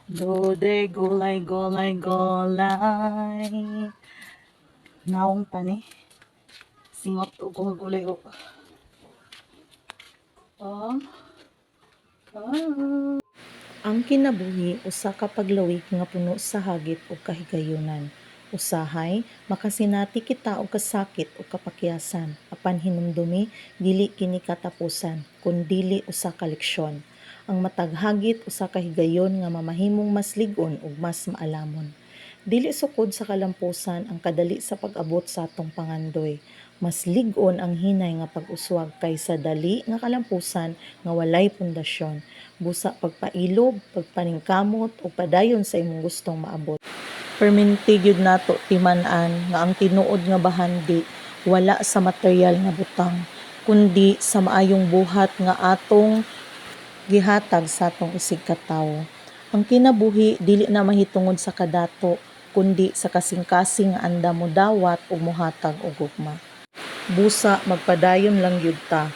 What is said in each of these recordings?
Dode gulay gulay gulay. Naong pa ni. Singot o gulay o. Oh. Oh. Ang kinabuhi usa ka paglawig nga puno sa hagit ug kahigayunan. Usahay makasinati kita og kasakit ug kapakyasan apan hinumdumi dili kini katapusan kun dili usa ka leksyon. Ang matag hagit usa ka higayon nga mamahimong mas lig-on ug mas maalamon. Dili sukod sa kalampusan ang kadali sa pag-abot sa atong pangandoy. Mas lig-on ang hinay nga pag-uswag kaysa dali nga kalampusan nga walay pundasyon. Busa pagpailob, pagpaningkamot o padayon sa imong gustong maabot. Perminti gyud nato timan-an nga ang tinuod nga bahandi wala sa material nga butang kundi sa maayong buhat nga atong gihatag sa atong isig ka tawo. Ang kinabuhi dili na mahitungod sa kadato kundi sa kasing-kasing nga andam mo dawat ug mohatag og gugma. Busa magpadayon lang gyud ta.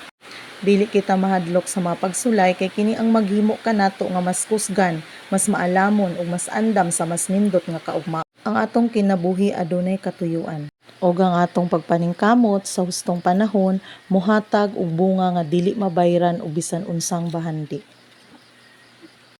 Dili kita mahadlok sa mga pagsulay kay kini ang maghimo kanato nga mas kusgan, mas maalamon ug mas andam sa mas nindot nga kaugma. Ang atong kinabuhi adunay katuyuan. Og ang atong pagpaningkamot sa hustong panahon mohatag og bunga nga dili mabayran og bisan unsang bahandi.